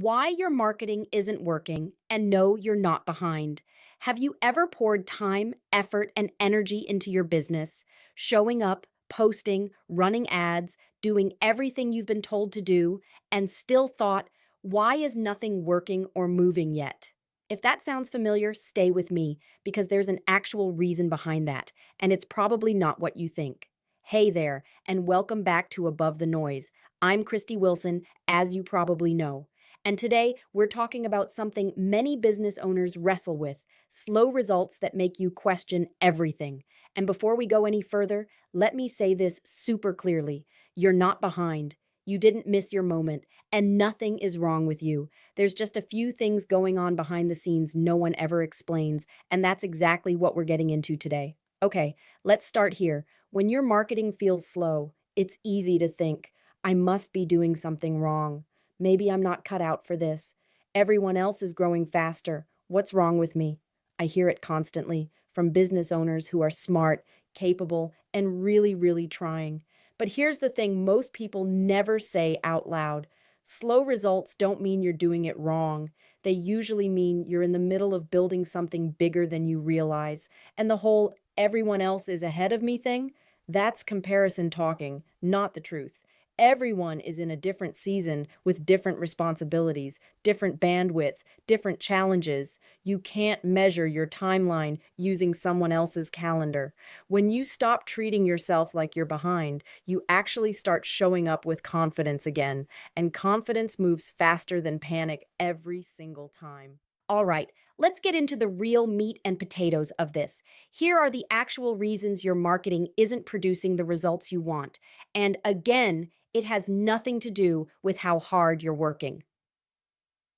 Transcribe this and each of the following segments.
Why your marketing isn't working, and no, you're not behind. Have you ever poured time, effort, and energy into your business, showing up, posting, running ads, doing everything you've been told to do, and still thought, why is nothing working or moving yet? If that sounds familiar, stay with me because there's an actual reason behind that, and it's probably not what you think. Hey there, and welcome back to Above the Noise. I'm Christy Wilson, as you probably know. And today, we're talking about something many business owners wrestle with: slow results that make you question everything. And before we go any further, let me say this super clearly: you're not behind. You didn't miss your moment, and nothing is wrong with you. There's just a few things going on behind the scenes no one ever explains, and that's exactly what we're getting into today. Okay, let's start here. When your marketing feels slow, it's easy to think, I must be doing something wrong. Maybe I'm not cut out for this. Everyone else is growing faster. What's wrong with me? I hear it constantly from business owners who are smart, capable, and really trying. But here's the thing most people never say out loud: slow results don't mean you're doing it wrong. They usually mean you're in the middle of building something bigger than you realize. And the whole everyone else is ahead of me thing, that's comparison talking, not the truth. Everyone is in a different season with different responsibilities, different bandwidth, different challenges. You can't measure your timeline using someone else's calendar. When you stop treating yourself like you're behind, you actually start showing up with confidence again. And confidence moves faster than panic every single time. All right, let's get into the real meat and potatoes of this. Here are the actual reasons your marketing isn't producing the results you want. And again, it has nothing to do with how hard you're working.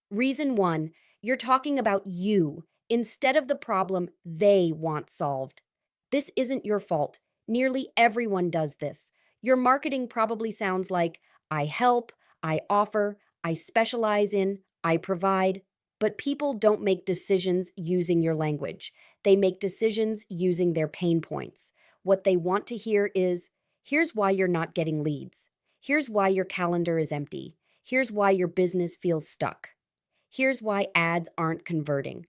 Reason one, you're talking about you instead of the problem they want solved. This isn't your fault. Nearly everyone does this. Your marketing probably sounds like, I help, I offer, I specialize in, I provide. But people don't make decisions using your language. They make decisions using their pain points. What they want to hear is, here's why you're not getting leads. Here's why your calendar is empty. Here's why your business feels stuck. Here's why ads aren't converting.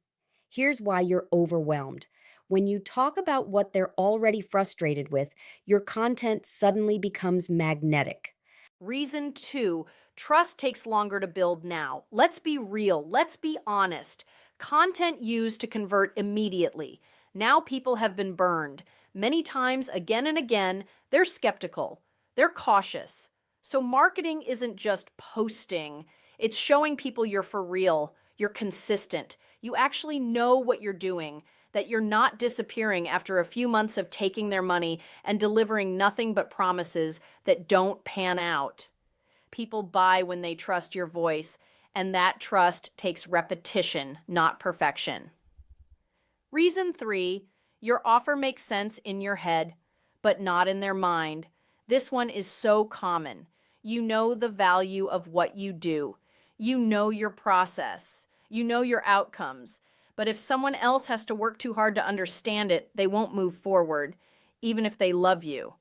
Here's why you're overwhelmed. When you talk about what they're already frustrated with, your content suddenly becomes magnetic. Reason two, trust takes longer to build now. Let's be real. Let's be honest. Content used to convert immediately. Now people have been burned. Many times, again and again, they're skeptical. They're cautious. So marketing isn't just posting. It's showing people you're for real. You're consistent. You actually know what you're doing, that you're not disappearing after a few months of taking their money and delivering nothing but promises that don't pan out. People buy when they trust your voice, and that trust takes repetition, not perfection. Reason three, your offer makes sense in your head, but not in their mind. This one is so common. You know the value of what you do. You know your process. You know your outcomes. But if someone else has to work too hard to understand it, they won't move forward, even if they love you.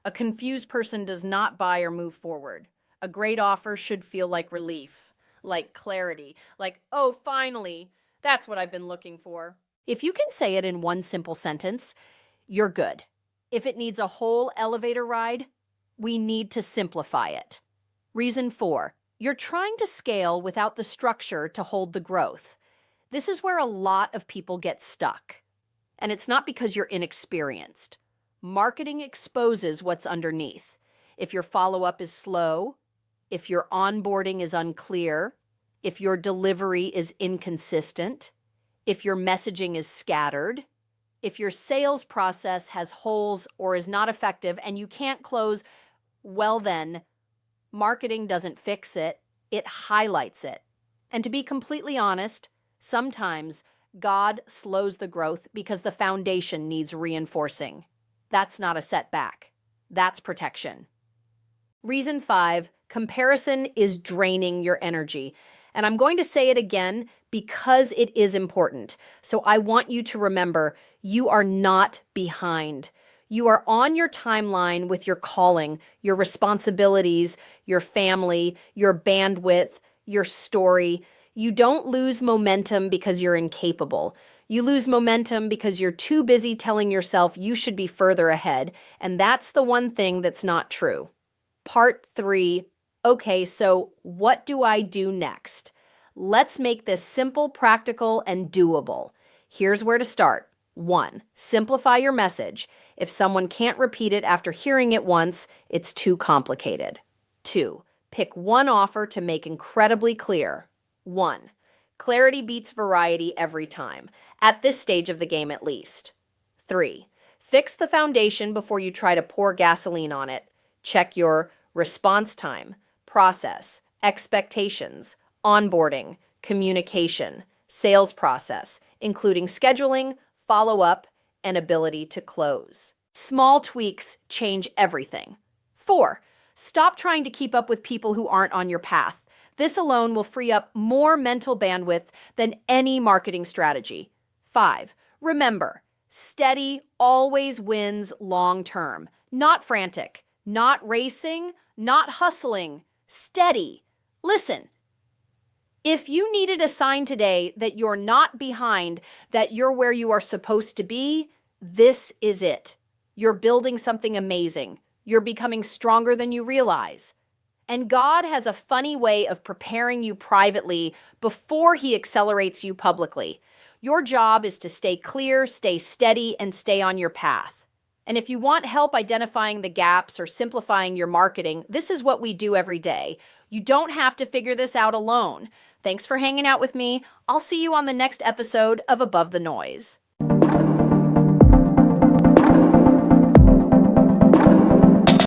A confused person does not buy or move forward. A great offer should feel like relief, like clarity, like, oh, finally, that's what I've been looking for. If you can say it in one simple sentence, you're good. If it needs a whole elevator ride, we need to simplify it. Reason four, you're trying to scale without the structure to hold the growth. This is where a lot of people get stuck. And it's not because you're inexperienced. Marketing exposes what's underneath. If your follow-up is slow, if your onboarding is unclear, if your delivery is inconsistent, if your messaging is scattered, if your sales process has holes or is not effective and you can't close, well then, marketing doesn't fix it, it highlights it. And to be completely honest, sometimes God slows the growth because the foundation needs reinforcing. That's not a setback. That's protection. Reason five, comparison is draining your energy. And I'm going to say it again because it is important. So I want you to remember, you are not behind. You are on your timeline with your calling, your responsibilities, your family, your bandwidth, your story. You don't lose momentum because you're incapable. You lose momentum because you're too busy telling yourself you should be further ahead, and that's the one thing that's not true. Part 3. Okay, so what do I do next? Let's make this simple, practical, and doable. Here's where to start. 1. Simplify your message. If someone can't repeat it after hearing it once, it's too complicated. 2. Pick one offer to make incredibly clear. 1. Clarity beats variety every time, at this stage of the game at least. 3. Fix the foundation before you try to pour gasoline on it. Check your response time, process, expectations, onboarding, communication, sales process, including scheduling, follow-up, and ability to close. Small tweaks change everything. 4. Stop trying to keep up with people who aren't on your path. This alone will free up more mental bandwidth than any marketing strategy. 5. Remember, steady always wins long term. Not frantic, not racing, not hustling. Steady. Listen, if you needed a sign today that you're not behind, that you're where you are supposed to be, this is it. You're building something amazing. You're becoming stronger than you realize. And God has a funny way of preparing you privately before He accelerates you publicly. Your job is to stay clear, stay steady, and stay on your path. And if you want help identifying the gaps or simplifying your marketing, this is what we do every day. You don't have to figure this out alone. Thanks for hanging out with me. I'll see you on the next episode of Above the Noise.